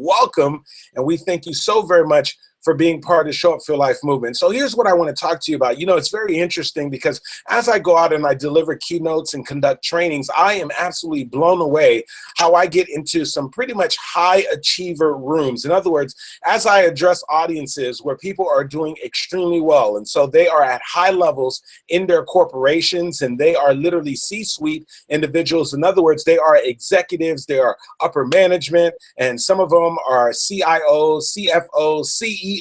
welcome. And we thank you so very much for being part of the Show Up for Your Life movement. So here's what I want to talk to you about. You know, it's very interesting because as I go out and I deliver keynotes and conduct trainings, I am absolutely blown away how I get into some pretty much high achiever rooms. In other words, as I address audiences where people are doing extremely well, and so they are at high levels in their corporations, and they are literally C-suite individuals. In other words, they are executives, they are upper management, and some of them are CIOs, CFOs, CEOs.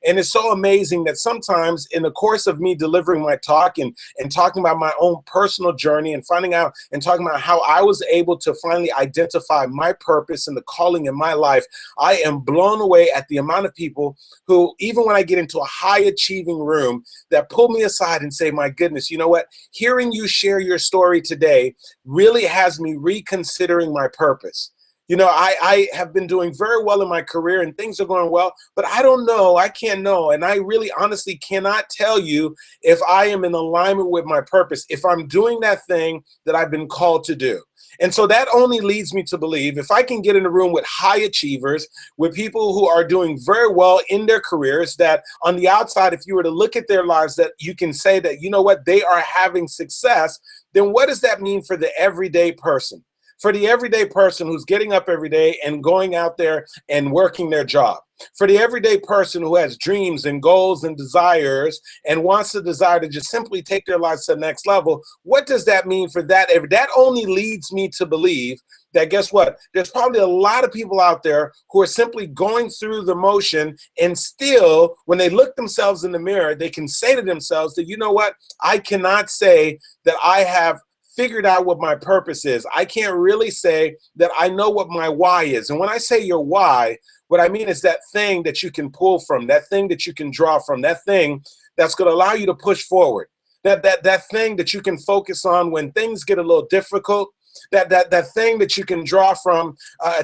And it's so amazing that sometimes in the course of me delivering my talk and talking about my own personal journey and finding out and talking about how I was able to finally identify my purpose and the calling in my life, I am blown away at the amount of people who, even when I get into a high achieving room, that pull me aside and say, my goodness, you know what? Hearing you share your story today really has me reconsidering my purpose. You know, I have been doing very well in my career and things are going well, but I don't know, I can't know. And I really honestly cannot tell you if I am in alignment with my purpose, if I'm doing that thing that I've been called to do. And so that only leads me to believe if I can get in a room with high achievers, with people who are doing very well in their careers, that on the outside, if you were to look at their lives, that you can say that, you know what, they are having success, then what does that mean for the everyday person? For the everyday person who's getting up every day and going out there and working their job. For the everyday person who has dreams and goals and desires and wants the desire to just simply take their lives to the next level, what does that mean for that? That only leads me to believe that, guess what? There's probably a lot of people out there who are simply going through the motion, and still, when they look themselves in the mirror, they can say to themselves that, you know what? I cannot say that I have figured out what my purpose is. I can't really say that I know what my why is. And when I say your why, what I mean is that thing that you can pull from, that thing that you can draw from, that thing that's going to allow you to push forward, that thing that you can focus on when things get a little difficult, that thing that you can draw from,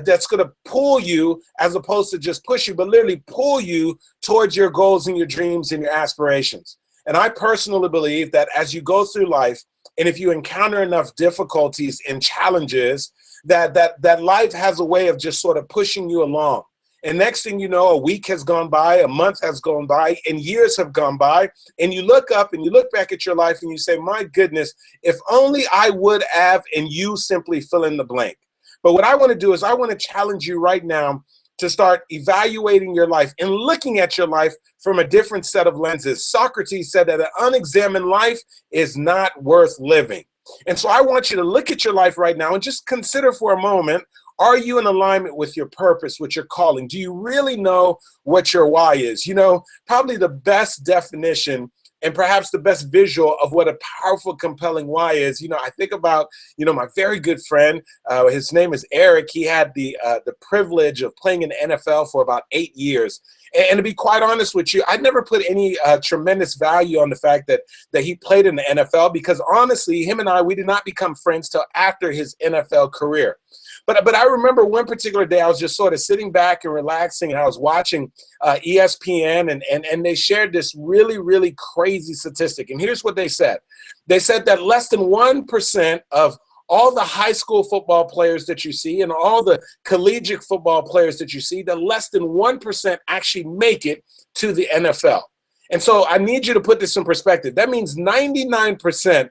that's going to pull you as opposed to just push you, but literally pull you towards your goals and your dreams and your aspirations. And I personally believe that as you go through life, and if you encounter enough difficulties and challenges, that life has a way of just sort of pushing you along. And next thing you know, a week has gone by, a month has gone by, and years have gone by. And you look up and you look back at your life and you say, my goodness, if only I would have, and you simply fill in the blank. But what I want to do is I want to challenge you right now to start evaluating your life and looking at your life from a different set of lenses. Socrates said that an unexamined life is not worth living. And so I want you to look at your life right now and just consider for a moment, are you in alignment with your purpose, with your calling? Do you really know what your why is? You know, probably the best definition and perhaps the best visual of what a powerful, compelling why is. You know, I think about, you know, my very good friend, his name is Eric. He had the privilege of playing in the NFL for about 8 years. And to be quite honest with you, I never put any tremendous value on the fact that he played in the NFL, because honestly, him and I, we did not become friends till after his NFL career. But I remember one particular day I was just sort of sitting back and relaxing, and I was watching ESPN, and they shared this really, really crazy statistic. And here's what they said. They said that less than 1% of all the high school football players that you see and all the collegiate football players that you see, that less than 1% actually make it to the NFL. And so I need you to put this in perspective. That means 99%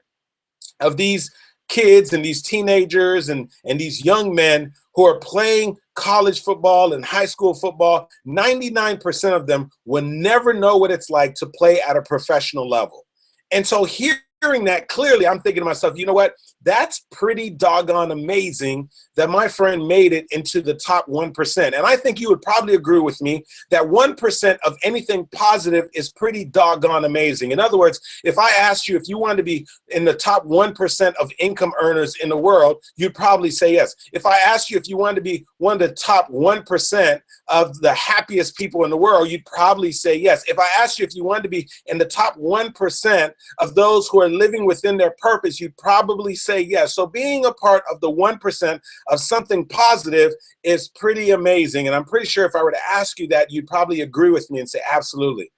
of these kids and these teenagers and these young men who are playing college football and high school football, 99% of them will never know what it's like to play at a professional level. And so hearing that clearly, I'm thinking to myself, you know what? That's pretty doggone amazing that my friend made it into the top 1%. And I think you would probably agree with me that 1% of anything positive is pretty doggone amazing. In other words, if I asked you if you wanted to be in the top 1% of income earners in the world, you'd probably say yes. If I asked you if you wanted to be one of the top 1% of the happiest people in the world, you'd probably say yes. If I asked you if you wanted to be in the top 1% of those who are living within their purpose, you'd probably say yes. So being a part of the 1% of something positive is pretty amazing. And I'm pretty sure if I were to ask you that, you'd probably agree with me and say, absolutely.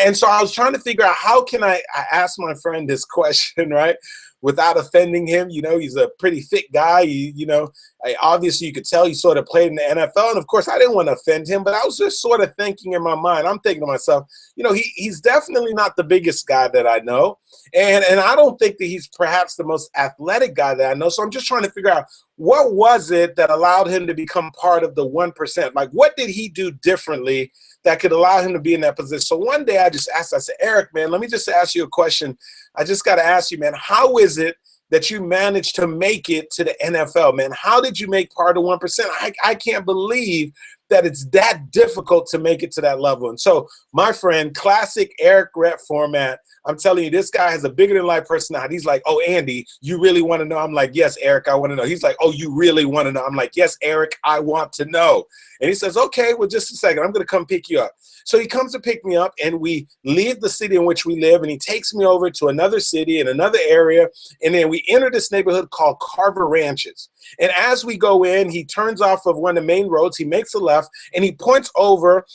And so I was trying to figure out how can I ask my friend this question, right? without offending him. You know, he's a pretty thick guy. Obviously you could tell he sort of played in the NFL. And of course, I didn't want to offend him, but I was just sort of thinking in my mind, I'm thinking to myself, he's definitely not the biggest guy that I know. And I don't think that he's perhaps the most athletic guy that I know. So I'm just trying to figure out, what was it that allowed him to become part of the 1%? Like, what did he do differently that could allow him to be in that position? So one day I just asked, I said, Eric, man, let me just ask you a question. I just got to ask you, man, how is it that you managed to make it to the NFL, man? How did you make part of 1%? I can't believe that it's that difficult to make it to that level. And so, my friend, classic Eric Rep format, I'm telling you, this guy has a bigger than life personality. He's like, oh, Andy, you really want to know? I'm like, yes, Eric, I want to know. He's like, oh, you really want to know? I'm like, yes, Eric, I want to know. And he says, okay, well, just a second, I'm going to come pick you up. So he comes to pick me up, and we leave the city in which we live, and he takes me over to another city in another area, and then we enter this neighborhood called Carver Ranches. And as we go in, he turns off of one of the main roads, he makes a left, and he points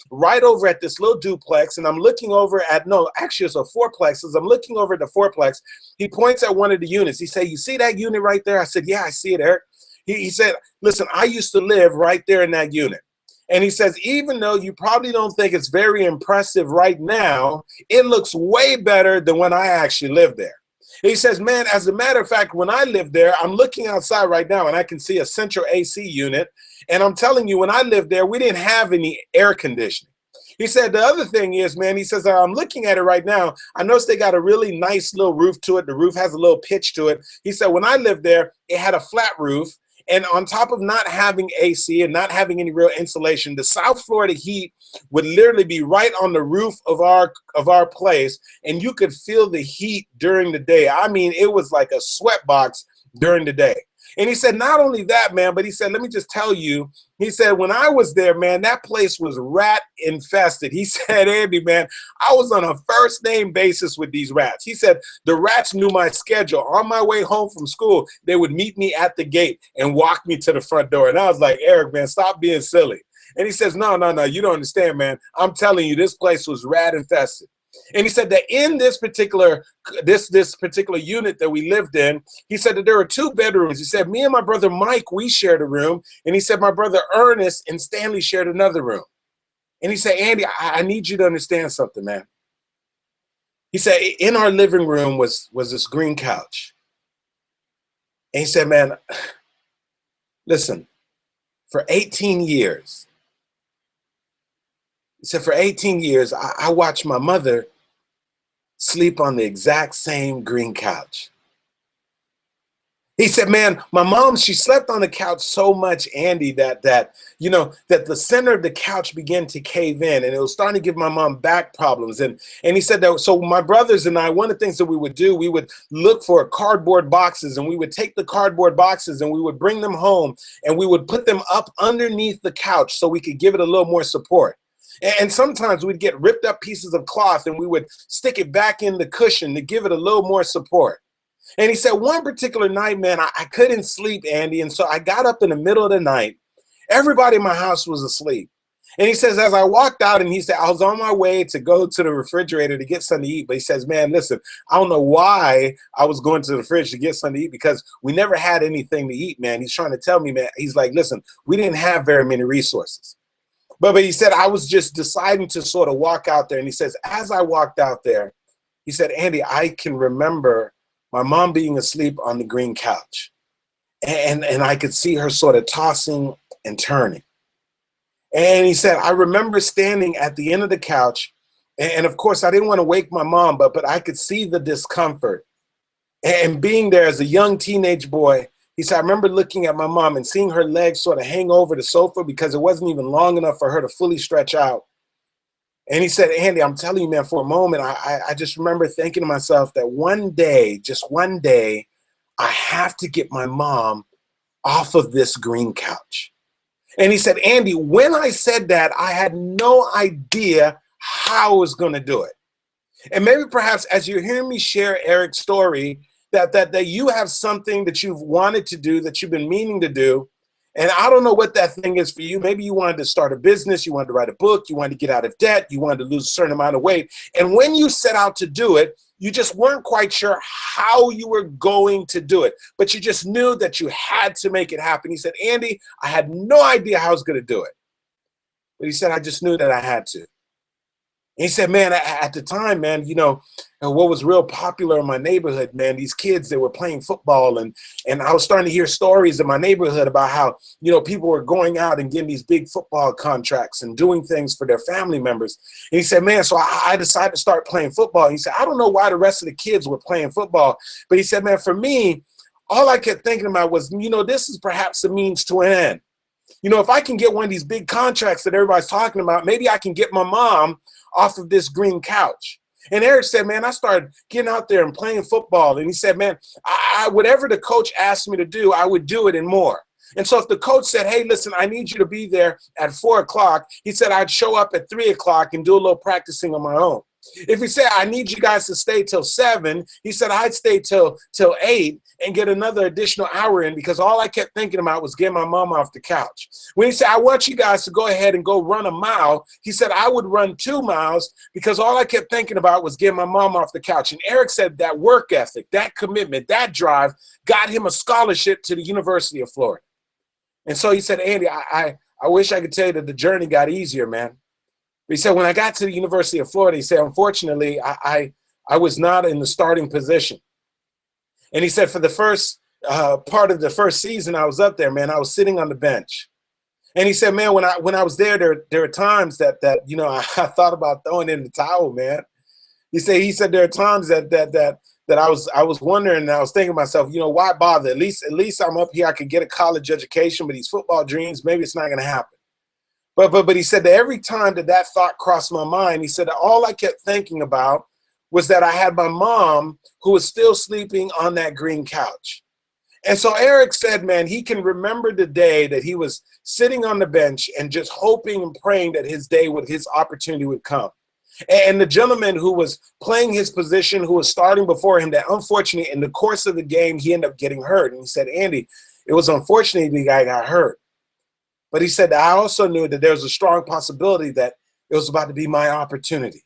right over at this little duplex, and I'm looking over at, no, actually it's a fourplex. As I'm looking over at the fourplex, he points at one of the units. He said, you see that unit right there? I said, yeah, I see it, Eric. He said, listen, I used to live right there in that unit. And he says, even though you probably don't think it's very impressive right now, it looks way better than when I actually lived there. He says, man, as a matter of fact, when I lived there, I'm looking outside right now and I can see a central AC unit. And I'm telling you, when I lived there, we didn't have any air conditioning. He said, the other thing is, man, he says, I'm looking at it right now. I noticed they got a really nice little roof to it. The roof has a little pitch to it. He said, when I lived there, it had a flat roof. And on top of not having AC and not having any real insulation, the South Florida heat would literally be right on the roof of our place, and you could feel the heat during the day. I mean, it was like a sweatbox during the day. And he said, not only that, man, but he said, let me just tell you, he said, when I was there, man, that place was rat infested. He said, Andy, man, I was on a first name basis with these rats. He said, the rats knew my schedule. On my way home from school, they would meet me at the gate and walk me to the front door. And I was like, Eric, man, stop being silly. And he says, no, you don't understand, man. I'm telling you, this place was rat infested. And he said that in this particular unit that we lived in, he said that there were 2 bedrooms. He said, me and my brother Mike, we shared a room. And he said, my brother Ernest and Stanley shared another room. And he said, Andy, I need you to understand something, man. He said, in our living room was this green couch. And he said, man, listen, for 18 years, he said, for 18 years, I watched my mother sleep on the exact same green couch. He said, man, my mom, she slept on the couch so much, Andy, that the center of the couch began to cave in, and it was starting to give my mom back problems. And he said that, so my brothers and I, one of the things that we would do, we would look for cardboard boxes, and we would take the cardboard boxes and we would bring them home, and we would put them up underneath the couch so we could give it a little more support. And sometimes we'd get ripped up pieces of cloth and we would stick it back in the cushion to give it a little more support. And he said, one particular night, man, I couldn't sleep, Andy. And so I got up in the middle of the night. Everybody in my house was asleep. And he says, as I walked out, and he said, I was on my way to go to the refrigerator to get something to eat. But he says, man, listen, I don't know why I was going to the fridge to get something to eat, because we never had anything to eat, man. He's trying to tell me, man, he's like, listen, we didn't have very many resources. But he said, I was just deciding to sort of walk out there. And he says, as I walked out there, he said, Andy, I can remember my mom being asleep on the green couch. And I could see her sort of tossing and turning. And he said, I remember standing at the end of the couch. And of course, I didn't want to wake my mom, but I could see the discomfort. And being there as a young teenage boy, he said, I remember looking at my mom and seeing her legs sort of hang over the sofa because it wasn't even long enough for her to fully stretch out. And he said, Andy, I'm telling you, man, for a moment, I just remember thinking to myself that one day, just one day, I have to get my mom off of this green couch. And he said, Andy, when I said that, I had no idea how I was going to do it. And maybe perhaps as you're hearing me share Eric's story, that you have something that you've wanted to do, that you've been meaning to do. And I don't know what that thing is for you. Maybe you wanted to start a business, you wanted to write a book, you wanted to get out of debt, you wanted to lose a certain amount of weight. And when you set out to do it, You just weren't quite sure how you were going to do it, but you just knew that you had to make it happen. He said, Andy, I had no idea how I was going to do it. But he said, I just knew that I had to. And he said, man, at the time, man, what was real popular in my neighborhood, man, these kids, they were playing football. And I was starting to hear stories in my neighborhood about how, people were going out and getting these big football contracts and doing things for their family members. And he said, man, so I decided to start playing football. And he said, I don't know why the rest of the kids were playing football. But he said, man, for me, all I kept thinking about was, this is perhaps a means to an end. If I can get one of these big contracts that everybody's talking about, maybe I can get my mom off of this green couch. And Eric said, man, I started getting out there and playing football. And he said, man, whatever the coach asked me to do, I would do it and more. And so if the coach said, hey, listen, I need you to be there at 4 o'clock, he said I'd show up at 3 o'clock and do a little practicing on my own. If he said, I need you guys to stay till 7, he said I'd stay till 8 and get another additional hour in, because all I kept thinking about was getting my mom off the couch. When he said, I want you guys to go ahead and go run a mile, he said I would run 2 miles because all I kept thinking about was getting my mom off the couch. And Eric said that work ethic, that commitment, that drive got him a scholarship to the University of Florida. And so he said, Andy, I wish I could tell you that the journey got easier, man. But he said, when I got to the University of Florida, he said, unfortunately, I was not in the starting position. And he said, for the first part of the first season I was up there, man, I was sitting on the bench. And he said, man, when I was there were times that I thought about throwing in the towel, man. He said there are times that I was wondering, and I was thinking to myself, why bother? At least I'm up here, I could get a college education, but these football dreams, maybe it's not going to happen. But he said that every time that thought crossed my mind, he said that all I kept thinking about was that I had my mom who was still sleeping on that green couch. And so Eric said, man, he can remember the day that he was sitting on the bench and just hoping and praying that his opportunity would come. And the gentleman who was playing his position, who was starting before him, that unfortunately in the course of the game, he ended up getting hurt. And he said, Andy, it was unfortunate the guy got hurt. But he said that I also knew that there was a strong possibility that it was about to be my opportunity.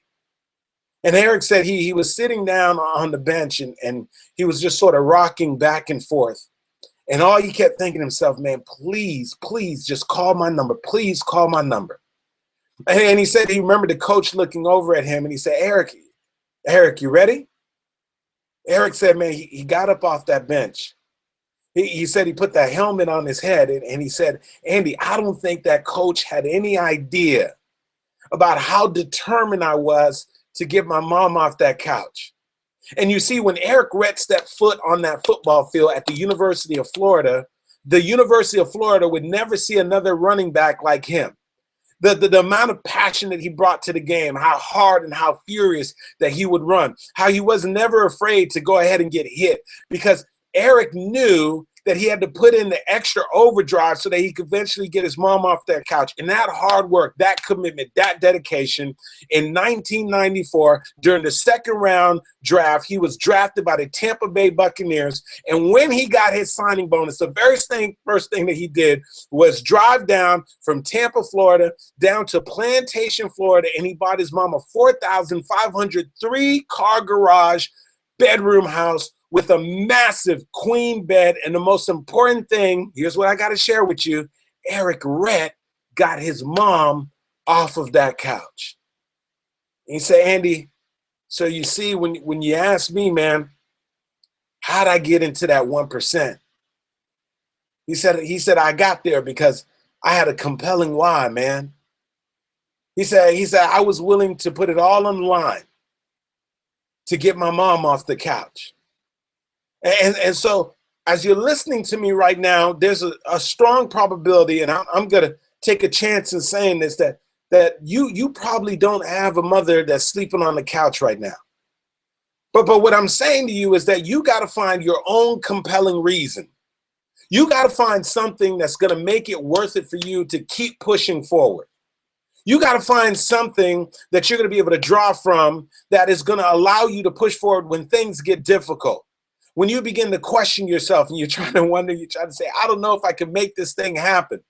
And Eric said he was sitting down on the bench and he was just sort of rocking back and forth. And all he kept thinking to himself, man, please just call my number. Please call my number. And he said he remembered the coach looking over at him and he said, Eric, you ready? Eric said, man, he got up off that bench. He said he put that helmet on his head and he said, Andy, I don't think that coach had any idea about how determined I was to get my mom off that couch. And you see, when Eric Rett stepped foot on that football field at the University of Florida, the University of Florida would never see another running back like him. The amount of passion that he brought to the game, how hard and how furious that he would run, how he was never afraid to go ahead and get hit, because Eric knew that he had to put in the extra overdrive so that he could eventually get his mom off that couch. And that hard work, that commitment, that dedication, in 1994, during the second round draft, he was drafted by the Tampa Bay Buccaneers. And when he got his signing bonus, the very first thing that he did was drive down from Tampa, Florida, down to Plantation, Florida, and he bought his mom a 4,503 car garage bedroom house with a massive queen bed. And the most important thing, here's what I got to share with you, Eric Rett got his mom off of that couch. And he said, Andy, so you see, when you ask me, man, how'd I get into that 1%? He said, I got there because I had a compelling why, man. He said, I was willing to put it all on the line to get my mom off the couch. And so as you're listening to me right now, there's a strong probability, and I'm going to take a chance in saying this, that you probably don't have a mother that's sleeping on the couch right now. But what I'm saying to you is that you got to find your own compelling reason. You got to find something that's going to make it worth it for you to keep pushing forward. You got to find something that you're going to be able to draw from that is going to allow you to push forward when things get difficult. When you begin to question yourself and you're trying to say, I don't know if I can make this thing happen.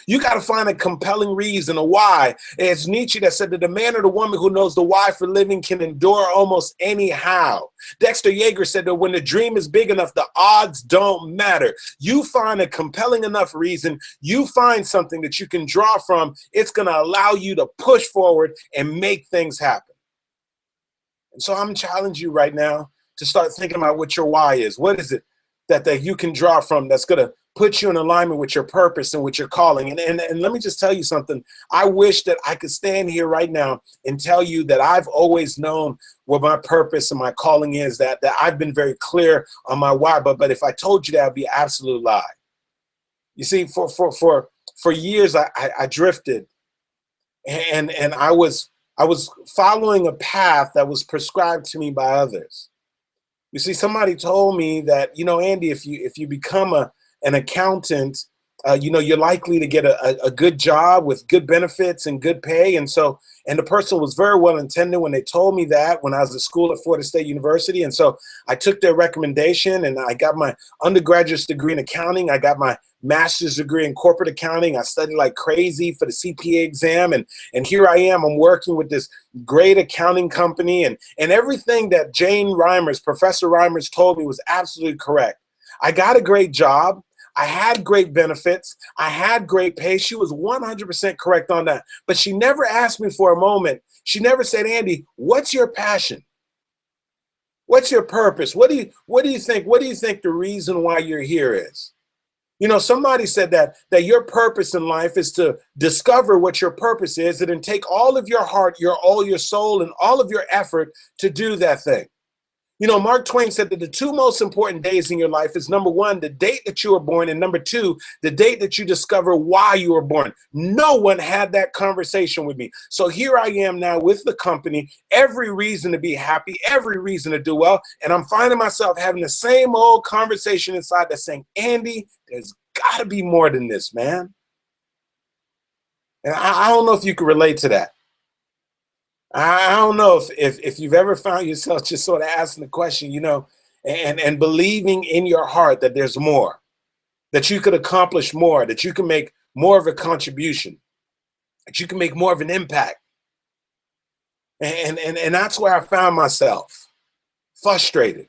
You got to find a compelling reason, a why. It's Nietzsche that said that the man or the woman who knows the why for living can endure almost anyhow. Dexter Yeager said that when the dream is big enough, the odds don't matter. You find a compelling enough reason, you find something that you can draw from, it's going to allow you to push forward and make things happen. And so I'm challenging you right now to start thinking about what your why is. What is it that you can draw from that's going to put you in alignment with your purpose and with your calling? And let me just tell you something. I wish that I could stand here right now and tell you that I've always known what my purpose and my calling is, that I've been very clear on my why. But if I told you that, would be an absolute lie. You see, for years I drifted, and I was following a path that was prescribed to me by others. You see, somebody told me that, Andy, if you become an accountant, you're likely to get a good job with good benefits and good pay. And the person was very well intended when they told me that when I was at school at Florida State University. And so I took their recommendation and I got my undergraduate degree in accounting. I got my master's degree in corporate accounting. I studied like crazy for the CPA exam. And here I am, I'm working with this great accounting company, and everything that Professor Reimers told me was absolutely correct. I got a great job. I had great benefits. I had great pay. She was 100% correct on that. But she never asked me for a moment. She never said, Andy, what's your passion? What's your purpose? What do you think? What do you think the reason why you're here is? Somebody said that your purpose in life is to discover what your purpose is and then take all of your heart, all your soul, and all of your effort to do that thing. Mark Twain said that the two most important days in your life is, number one, the date that you were born, and number two, the date that you discover why you were born. No one had that conversation with me. So here I am now with the company, every reason to be happy, every reason to do well, and I'm finding myself having the same old conversation inside that's saying, Andy, there's got to be more than this, man. And I don't know if you can relate to that. I don't know if you've ever found yourself just sort of asking the question, and believing in your heart that there's more, that you could accomplish more, that you can make more of a contribution, that you can make more of an impact. And that's where I found myself frustrated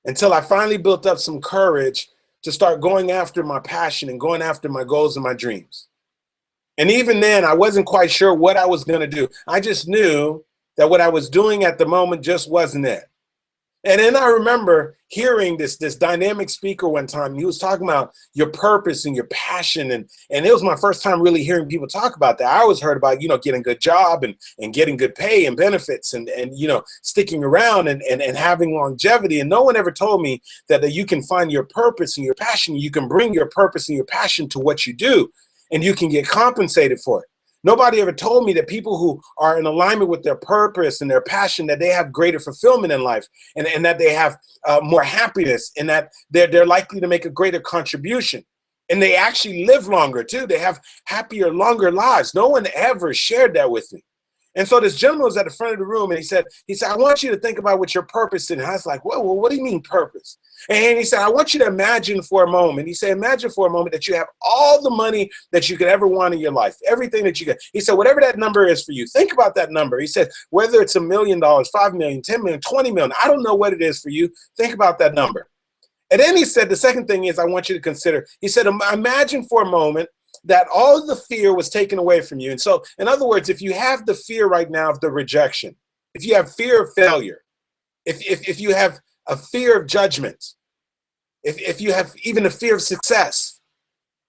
until I finally built up some courage to start going after my passion and going after my goals and my dreams. And even then, I wasn't quite sure what I was going to do. I just knew that what I was doing at the moment just wasn't it. And then I remember hearing this dynamic speaker one time. He was talking about your purpose and your passion. And it was my first time really hearing people talk about that. I always heard about, getting a good job and getting good pay and benefits and sticking around and having longevity. And no one ever told me that you can find your purpose and your passion. You can bring your purpose and your passion to what you do, and you can get compensated for it. Nobody ever told me that people who are in alignment with their purpose and their passion, that they have greater fulfillment in life, and that they have more happiness, and that they're likely to make a greater contribution. And they actually live longer too. They have happier, longer lives. No one ever shared that with me. And so this gentleman was at the front of the room, and he said, I want you to think about what your purpose is. And I was like, well, what do you mean purpose? And he said, I want you to imagine for a moment. He said, imagine for a moment that you have all the money that you could ever want in your life, everything that you get. He said, whatever that number is for you, think about that number. He said, whether it's $1 million, $5 million, $10 million, $20 million, I don't know what it is for you. Think about that number. And then he said, the second thing is I want you to consider, he said, imagine for a moment that all the fear was taken away from you. And so, in other words, if you have the fear right now of the rejection, if you have fear of failure, if you have a fear of judgment, if you have even a fear of success,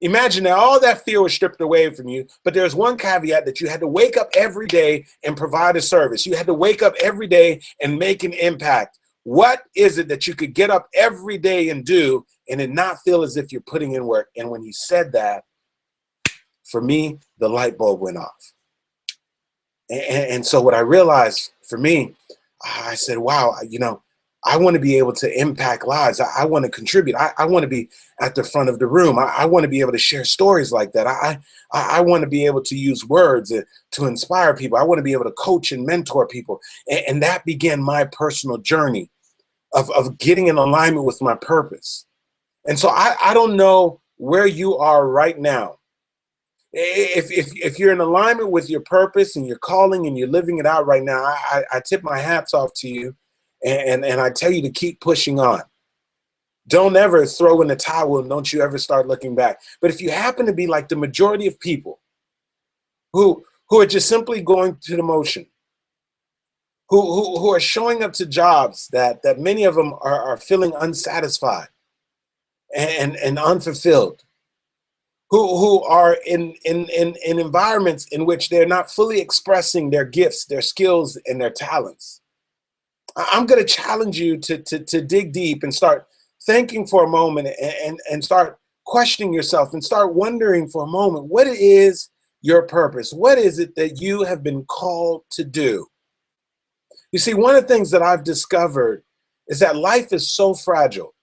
imagine that all that fear was stripped away from you. But there's one caveat, that you had to wake up every day and provide a service. You had to wake up every day and make an impact. What is it that you could get up every day and do and it not feel as if you're putting in work? And when he said that, for me, the light bulb went off. And so what I realized for me, I said, wow, I want to be able to impact lives. I want to contribute. I want to be at the front of the room. I want to be able to share stories like that. I want to be able to use words to inspire people. I want to be able to coach and mentor people. And that began my personal journey of getting in alignment with my purpose. And so I don't know where you are right now. If you're in alignment with your purpose and your calling and you're living it out right now, I tip my hats off to you, and I tell you to keep pushing on. Don't ever throw in the towel, and don't you ever start looking back. But if you happen to be like the majority of people who are just simply going through the motion, who are showing up to jobs that many of them are feeling unsatisfied and unfulfilled, who are in environments in which they're not fully expressing their gifts, their skills, and their talents. I'm going to challenge you to dig deep and start thinking for a moment, and start questioning yourself and start wondering for a moment, what is your purpose? What is it that you have been called to do? You see, one of the things that I've discovered is that life is so fragile.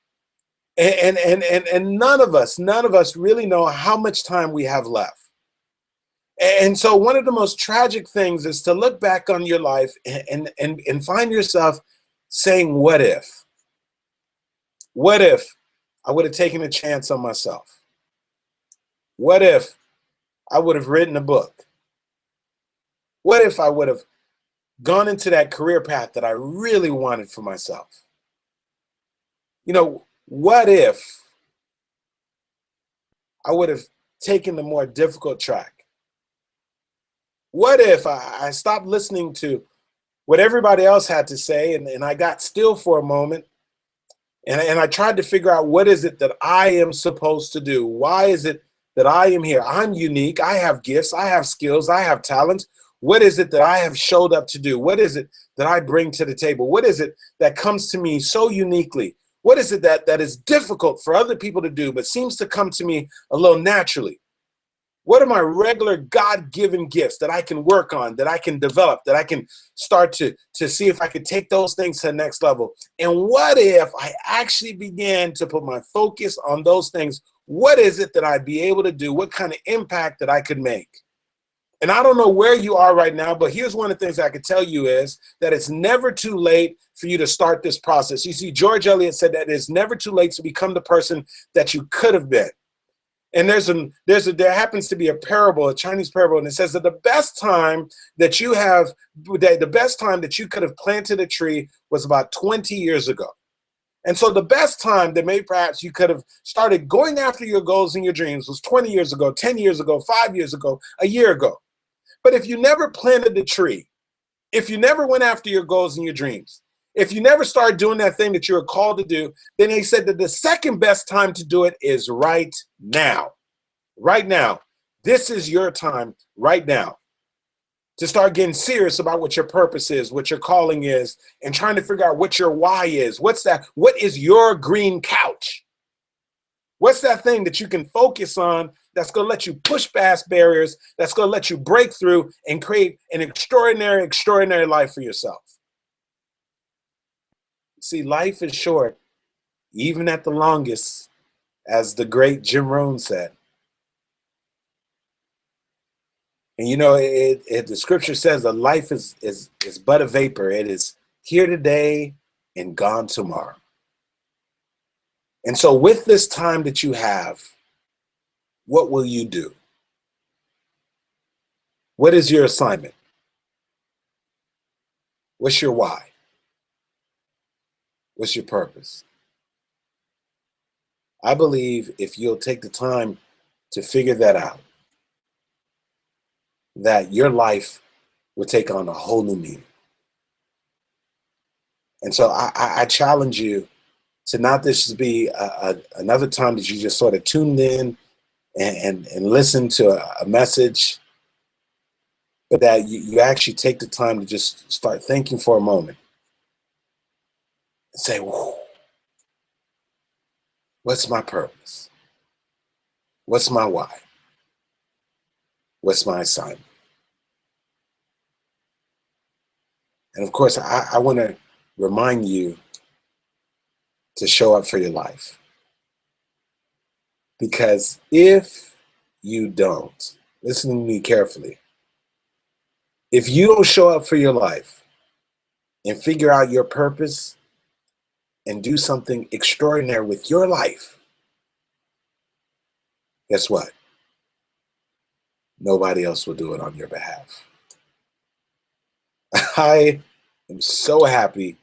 And none of us really know how much time we have left. And so one of the most tragic things is to look back on your life and find yourself saying, what if? What if I would have taken a chance on myself? What if I would have written a book? What if I would have gone into that career path that I really wanted for myself? What if I would have taken the more difficult track? What if I stopped listening to what everybody else had to say, and I got still for a moment, and I tried to figure out, what is it that I am supposed to do? Why is it that I am here? I'm unique. I have gifts. I have skills. I have talents. What is it that I have showed up to do? What is it that I bring to the table? What is it that comes to me so uniquely? What is it that is difficult for other people to do, but seems to come to me a little naturally? What are my regular God-given gifts that I can work on, that I can develop, that I can start to see if I could take those things to the next level? And what if I actually began to put my focus on those things? What is it that I'd be able to do? What kind of impact that I could make? And I don't know where you are right now, but here's one of the things I could tell you is that it's never too late for you to start this process. You see, George Eliot said that it's never too late to become the person that you could have been. And there happens to be a parable, a Chinese parable, and it says that the best time that you could have planted a tree was about 20 years ago. And so the best time that maybe perhaps you could have started going after your goals and your dreams was 20 years ago, 10 years ago, 5 years ago, a year ago. But if you never planted the tree, if you never went after your goals and your dreams, if you never started doing that thing that you were called to do, then he said that the second best time to do it is right now. Right now. This is your time right now to start getting serious about what your purpose is, what your calling is, and trying to figure out what your why is. What's that? What is your green couch? What's that thing that you can focus on that's going to let you push past barriers, that's going to let you break through and create an extraordinary, extraordinary life for yourself? See, life is short, even at the longest, as the great Jim Rohn said. And the scripture says that life is but a vapor. It is here today and gone tomorrow. And so with this time that you have, what will you do? What is your assignment? What's your why? What's your purpose? I believe if you'll take the time to figure that out, that your life will take on a whole new meaning. And so I challenge you to not this be another time that you just sort of tuned in and listen to a message, but that you actually take the time to just start thinking for a moment and say, whoa, what's my purpose? What's my why? What's my assignment? And of course, I want to remind you to show up for your life. Because if you don't, listen to me carefully, if you don't show up for your life and figure out your purpose and do something extraordinary with your life, guess what? Nobody else will do it on your behalf. I am so happy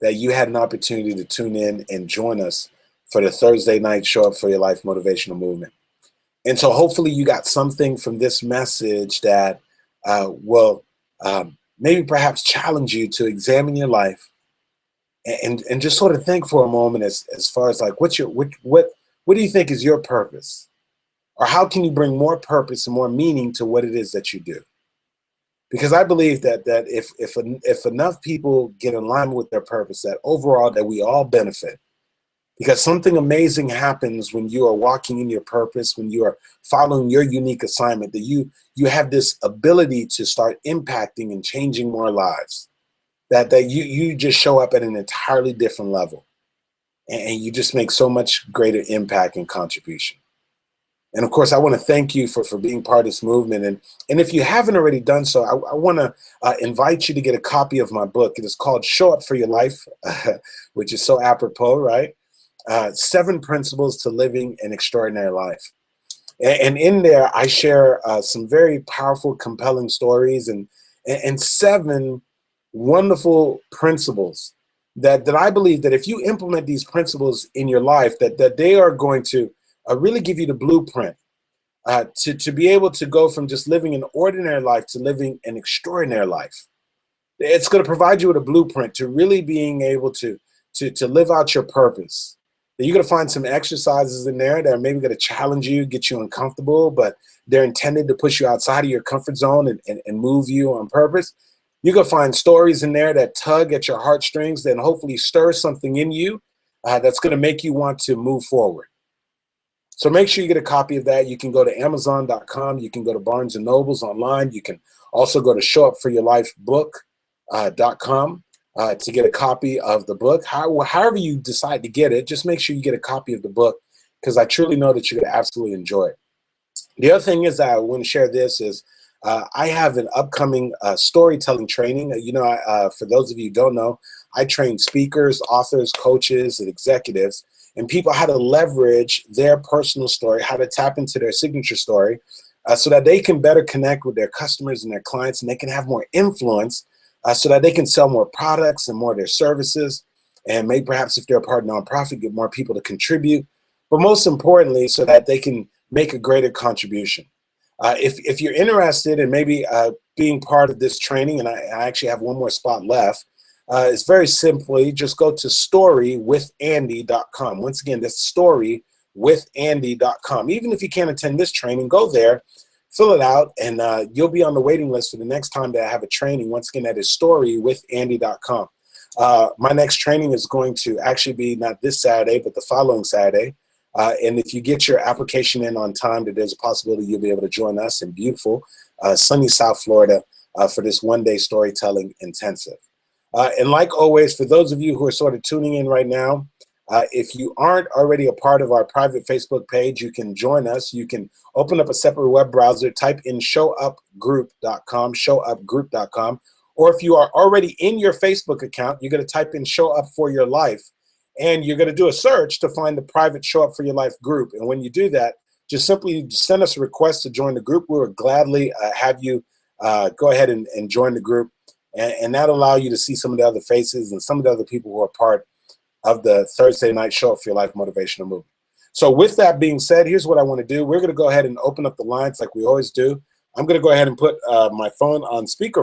that you had an opportunity to tune in and join us for the Thursday night Show Up for Your Life motivational movement. And so hopefully you got something from this message that will maybe perhaps challenge you to examine your life and just sort of think for a moment as far as like what do you think is your purpose? Or how can you bring more purpose and more meaning to what it is that you do? Because I believe that if enough people get in line with their purpose, that overall that we all benefit. Because something amazing happens when you are walking in your purpose, when you are following your unique assignment, that you have this ability to start impacting and changing more lives. That you just show up at an entirely different level, and you just make so much greater impact and contribution. And of course, I want to thank you for being part of this movement. And if you haven't already done so, I want to invite you to get a copy of my book. It is called Show Up for Your Life, which is so apropos, right? 7 Principles to Living an Extraordinary Life. And in there, I share some very powerful, compelling stories and 7 wonderful principles that I believe that if you implement these principles in your life, that they are going to really give you the blueprint to be able to go from just living an ordinary life to living an extraordinary life. It's going to provide you with a blueprint to really being able to live out your purpose. You're going to find some exercises in there that are maybe going to challenge you, get you uncomfortable, but they're intended to push you outside of your comfort zone and move you on purpose. You're going to find stories in there that tug at your heartstrings, then hopefully stir something in you that's going to make you want to move forward. So make sure you get a copy of that. You can go to Amazon.com. You can go to Barnes & Nobles online. You can also go to showupforyourlifebook.com to get a copy of the book. However you decide to get it, just make sure you get a copy of the book, because I truly know that you're going to absolutely enjoy it. The other thing is that I want to share this is I have an upcoming storytelling training. For those of you who don't know, I train speakers, authors, coaches, and executives, and people how to leverage their personal story, how to tap into their signature story so that they can better connect with their customers and their clients, and they can have more influence so that they can sell more products and more of their services, and maybe perhaps if they're a part of nonprofit, get more people to contribute, but most importantly, so that they can make a greater contribution. If you're interested in maybe being part of this training, and I actually have one more spot left, it's very simply just go to storywithandy.com. Once again, that's storywithandy.com. Even if you can't attend this training, go there, fill it out, and you'll be on the waiting list for the next time that I have a training. Once again, that is storywithandy.com. My next training is going to actually be not this Saturday, but the following Saturday. And if you get your application in on time, that there's a possibility you'll be able to join us in beautiful sunny South Florida for this one-day storytelling intensive. And like always, for those of you who are sort of tuning in right now, if you aren't already a part of our private Facebook page, you can join us. You can open up a separate web browser, type in showupgroup.com, showupgroup.com. Or if you are already in your Facebook account, you're going to type in Show Up for Your Life, and you're going to do a search to find the private Show Up for Your Life group. And when you do that, just simply send us a request to join the group. We will gladly have you go ahead and join the group. And that'll allow you to see some of the other faces and some of the other people who are part of the Thursday night Show Up for Your Life motivational movement. So with that being said, here's what I want to do. We're going to go ahead and open up the lines like we always do. I'm going to go ahead and put my phone on speaker